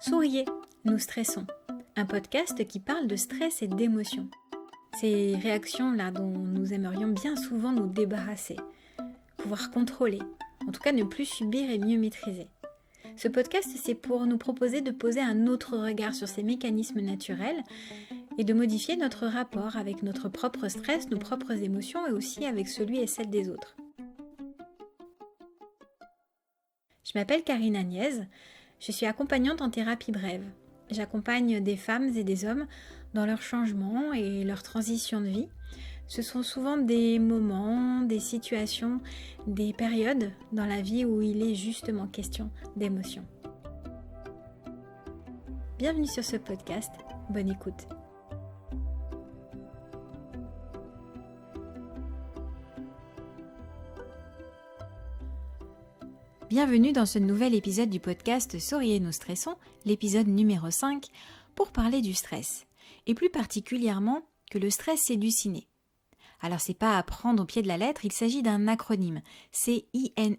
Souriez, nous stressons. Un podcast qui parle de stress et d'émotions. Ces réactions-là dont nous aimerions bien souvent nous débarrasser, pouvoir contrôler, en tout cas ne plus subir et mieux maîtriser. Ce podcast, c'est pour nous proposer de poser un autre regard sur ces mécanismes naturels et de modifier notre rapport avec notre propre stress, nos propres émotions et aussi avec celui et celle des autres. Je m'appelle Karine Agnès, je suis accompagnante en thérapie brève. J'accompagne des femmes et des hommes dans leur changement et leur transition de vie. Ce sont souvent des moments, des situations, des périodes dans la vie où il est justement question d'émotions. Bienvenue sur ce podcast, bonne écoute. Bienvenue dans ce nouvel épisode du podcast Souriez, nous stressons, l'épisode numéro 5, pour parler du stress. Et plus particulièrement que le stress c'est du ciné. Alors c'est pas à prendre au pied de la lettre, il s'agit d'un acronyme, CINE,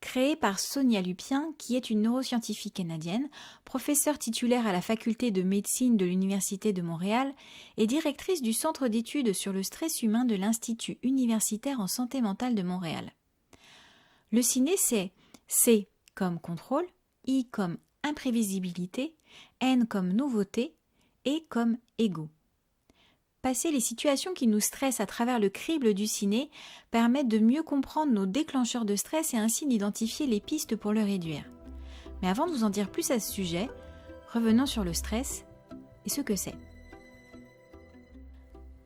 créé par Sonia Lupien, qui est une neuroscientifique canadienne, professeure titulaire à la faculté de médecine de l'Université de Montréal et directrice du Centre d'études sur le stress humain de l'Institut universitaire en santé mentale de Montréal. Le ciné, c'est C comme contrôle, I comme imprévisibilité, N comme nouveauté, E comme ego. Passer les situations qui nous stressent à travers le crible du ciné permet de mieux comprendre nos déclencheurs de stress et ainsi d'identifier les pistes pour le réduire. Mais avant de vous en dire plus à ce sujet, revenons sur le stress et ce que c'est.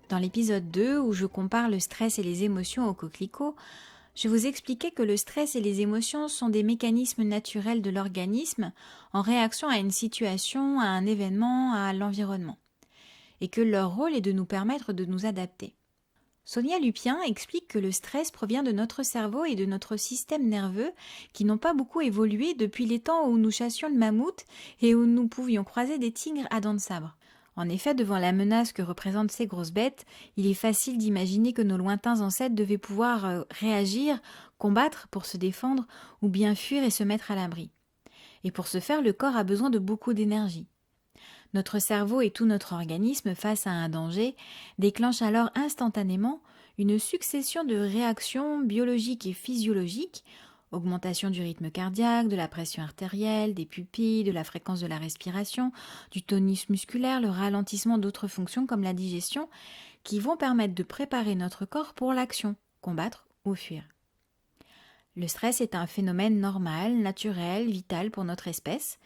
Dans l'épisode 2 où je compare le stress et les émotions au coquelicot, je vous expliquais que le stress et les émotions sont des mécanismes naturels de l'organisme en réaction à une situation, à un événement, à l'environnement, et que leur rôle est de nous permettre de nous adapter. Sonia Lupien explique que le stress provient de notre cerveau et de notre système nerveux qui n'ont pas beaucoup évolué depuis les temps où nous chassions le mammouth et où nous pouvions croiser des tigres à dents de sabre. En effet, devant la menace que représentent ces grosses bêtes, il est facile d'imaginer que nos lointains ancêtres devaient pouvoir réagir, combattre pour se défendre ou bien fuir et se mettre à l'abri. Et pour ce faire, le corps a besoin de beaucoup d'énergie. Notre cerveau et tout notre organisme, face à un danger, déclenchent alors instantanément une succession de réactions biologiques et physiologiques, augmentation du rythme cardiaque, de la pression artérielle, des pupilles, de la fréquence de la respiration, du tonus musculaire, le ralentissement d'autres fonctions comme la digestion, qui vont permettre de préparer notre corps pour l'action, combattre ou fuir. Le stress est un phénomène normal, naturel, vital pour notre espèce,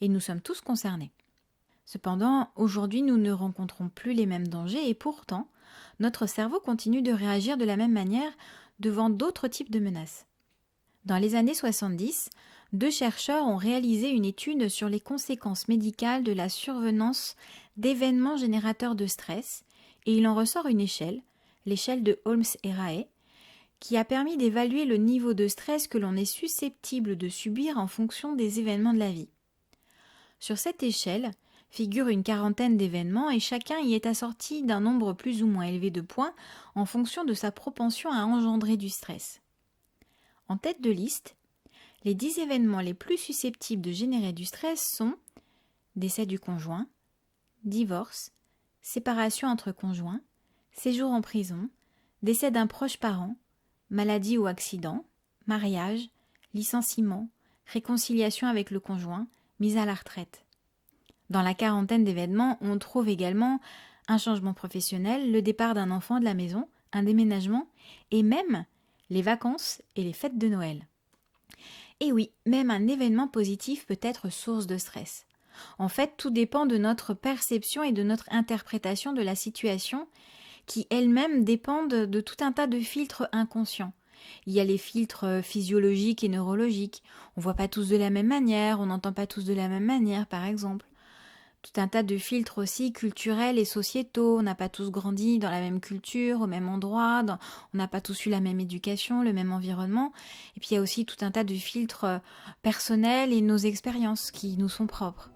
et nous sommes tous concernés. Cependant, aujourd'hui, nous ne rencontrons plus les mêmes dangers et pourtant, notre cerveau continue de réagir de la même manière devant d'autres types de menaces. Dans les années 70, 2 chercheurs ont réalisé une étude sur les conséquences médicales de la survenance d'événements générateurs de stress et il en ressort une échelle, l'échelle de Holmes et Rahe, qui a permis d'évaluer le niveau de stress que l'on est susceptible de subir en fonction des événements de la vie. Sur cette échelle figure une quarantaine d'événements et chacun y est assorti d'un nombre plus ou moins élevé de points en fonction de sa propension à engendrer du stress. En tête de liste, les 10 événements les plus susceptibles de générer du stress sont décès du conjoint, divorce, séparation entre conjoints, séjour en prison, décès d'un proche parent, maladie ou accident, mariage, licenciement, réconciliation avec le conjoint, mise à la retraite. Dans la quarantaine d'événements, on trouve également un changement professionnel, le départ d'un enfant de la maison, un déménagement et même les vacances et les fêtes de Noël. Et oui, même un événement positif peut être source de stress. En fait, tout dépend de notre perception et de notre interprétation de la situation qui elles-mêmes dépendent de tout un tas de filtres inconscients. Il y a les filtres physiologiques et neurologiques. On ne voit pas tous de la même manière, on n'entend pas tous de la même manière, par exemple. Tout un tas de filtres aussi culturels et sociétaux. On n'a pas tous grandi dans la même culture, au même endroit, on n'a pas tous eu la même éducation, le même environnement. Et puis il y a aussi tout un tas de filtres personnels et nos expériences qui nous sont propres.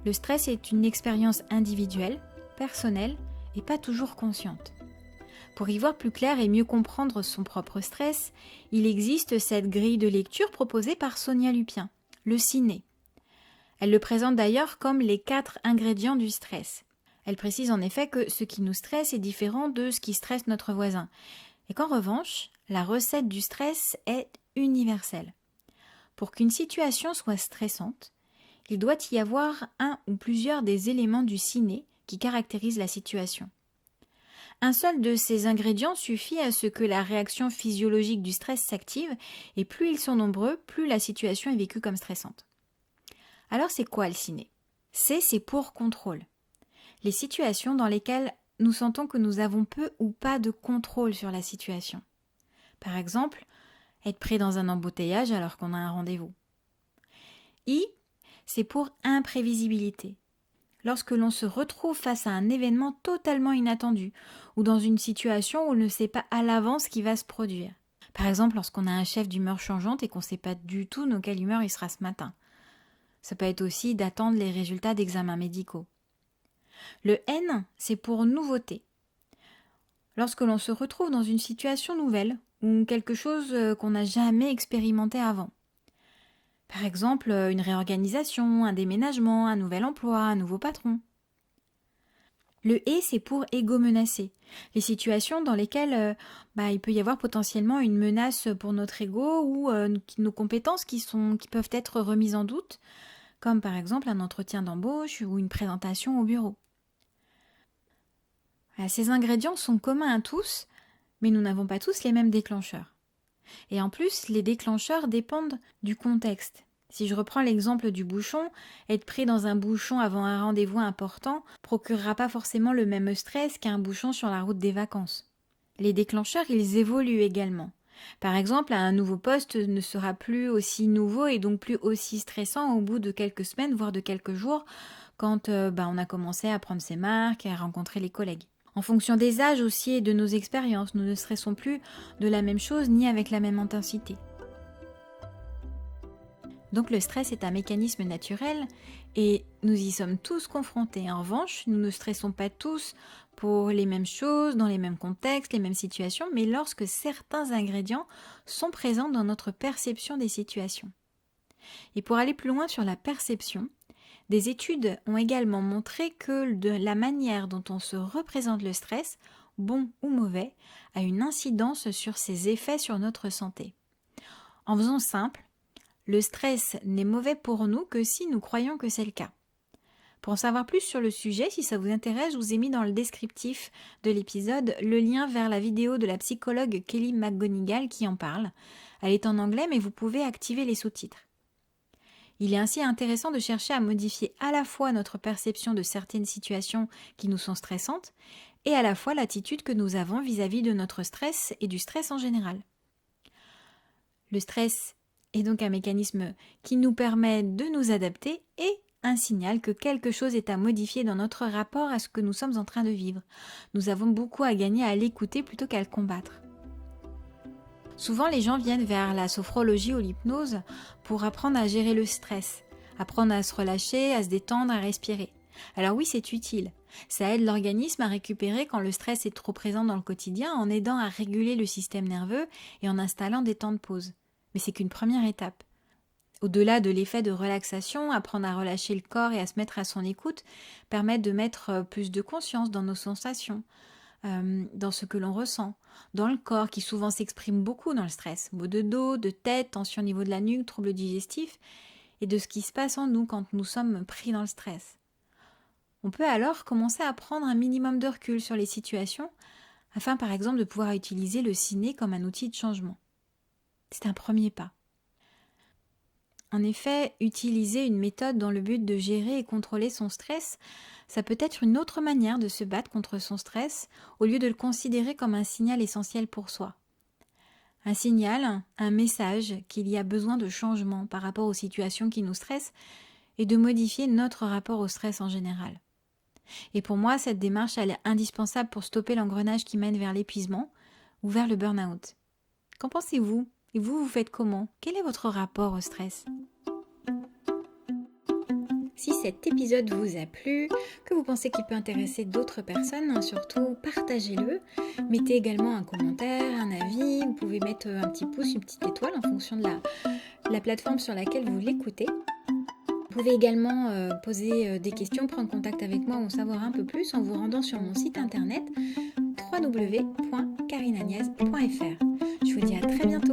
Le stress est une expérience individuelle, personnelle et pas toujours consciente. Pour y voir plus clair et mieux comprendre son propre stress, il existe cette grille de lecture proposée par Sonia Lupien, le ciné. Elle le présente d'ailleurs comme les 4 ingrédients du stress. Elle précise en effet que ce qui nous stresse est différent de ce qui stresse notre voisin. Et qu'en revanche, la recette du stress est universelle. Pour qu'une situation soit stressante, il doit y avoir un ou plusieurs des éléments du ciné qui caractérisent la situation. Un seul de ces ingrédients suffit à ce que la réaction physiologique du stress s'active, et plus ils sont nombreux, plus la situation est vécue comme stressante. Alors c'est quoi le ciné ? C'est pour contrôle. Les situations dans lesquelles nous sentons que nous avons peu ou pas de contrôle sur la situation. Par exemple, être pris dans un embouteillage alors qu'on a un rendez-vous. I, c'est pour imprévisibilité. Lorsque l'on se retrouve face à un événement totalement inattendu ou dans une situation où on ne sait pas à l'avance ce qui va se produire. Par exemple, lorsqu'on a un chef d'humeur changeante et qu'on ne sait pas du tout dans quelle humeur il sera ce matin. Ça peut être aussi d'attendre les résultats d'examens médicaux. Le N, c'est pour nouveauté. Lorsque l'on se retrouve dans une situation nouvelle ou quelque chose qu'on n'a jamais expérimenté avant. Par exemple, une réorganisation, un déménagement, un nouvel emploi, un nouveau patron. Le « et », c'est pour ego menacé. Les situations dans lesquelles il peut y avoir potentiellement une menace pour notre ego ou nos compétences qui peuvent être remises en doute, comme par exemple un entretien d'embauche ou une présentation au bureau. Ces ingrédients sont communs à tous, mais nous n'avons pas tous les mêmes déclencheurs. Et en plus, les déclencheurs dépendent du contexte. Si je reprends l'exemple du bouchon, être pris dans un bouchon avant un rendez-vous important procurera pas forcément le même stress qu'un bouchon sur la route des vacances. Les déclencheurs, ils évoluent également. Par exemple, un nouveau poste ne sera plus aussi nouveau et donc plus aussi stressant au bout de quelques semaines, voire de quelques jours, quand on a commencé à prendre ses marques et à rencontrer les collègues. En fonction des âges aussi et de nos expériences, nous ne stressons plus de la même chose ni avec la même intensité. Donc le stress est un mécanisme naturel et nous y sommes tous confrontés. En revanche, nous ne stressons pas tous pour les mêmes choses, dans les mêmes contextes, les mêmes situations, mais lorsque certains ingrédients sont présents dans notre perception des situations. Et pour aller plus loin sur la perception, des études ont également montré que la manière dont on se représente le stress, bon ou mauvais, a une incidence sur ses effets sur notre santé. En faisant simple, le stress n'est mauvais pour nous que si nous croyons que c'est le cas. Pour en savoir plus sur le sujet, si ça vous intéresse, je vous ai mis dans le descriptif de l'épisode le lien vers la vidéo de la psychologue Kelly McGonigal qui en parle. Elle est en anglais, mais vous pouvez activer les sous-titres. Il est ainsi intéressant de chercher à modifier à la fois notre perception de certaines situations qui nous sont stressantes et à la fois l'attitude que nous avons vis-à-vis de notre stress et du stress en général. Le stress est donc un mécanisme qui nous permet de nous adapter et un signal que quelque chose est à modifier dans notre rapport à ce que nous sommes en train de vivre. Nous avons beaucoup à gagner à l'écouter plutôt qu'à le combattre. Souvent, les gens viennent vers la sophrologie ou l'hypnose pour apprendre à gérer le stress, apprendre à se relâcher, à se détendre, à respirer. Alors oui, c'est utile. Ça aide l'organisme à récupérer quand le stress est trop présent dans le quotidien en aidant à réguler le système nerveux et en installant des temps de pause. Mais c'est qu'une première étape. Au-delà de l'effet de relaxation, apprendre à relâcher le corps et à se mettre à son écoute permet de mettre plus de conscience dans nos sensations, dans ce que l'on ressent, dans le corps qui souvent s'exprime beaucoup dans le stress, maux de dos, de tête, tension au niveau de la nuque, troubles digestifs, et de ce qui se passe en nous quand nous sommes pris dans le stress. On peut alors commencer à prendre un minimum de recul sur les situations, afin par exemple de pouvoir utiliser le ciné comme un outil de changement. C'est un premier pas. En effet, utiliser une méthode dans le but de gérer et contrôler son stress, ça peut être une autre manière de se battre contre son stress au lieu de le considérer comme un signal essentiel pour soi. Un signal, un message qu'il y a besoin de changement par rapport aux situations qui nous stressent et de modifier notre rapport au stress en général. Et pour moi, cette démarche, elle est indispensable pour stopper l'engrenage qui mène vers l'épuisement ou vers le burn-out. Qu'en pensez-vous ? Et vous, vous faites comment ? Quel est votre rapport au stress ? Si cet épisode vous a plu, que vous pensez qu'il peut intéresser d'autres personnes, surtout partagez-le. Mettez également un commentaire, un avis. Vous pouvez mettre un petit pouce, une petite étoile en fonction de la plateforme sur laquelle vous l'écoutez. Vous pouvez également poser des questions, prendre contact avec moi ou en savoir un peu plus en vous rendant sur mon site internet www.carinaniaz.fr. Je vous dis à très bientôt.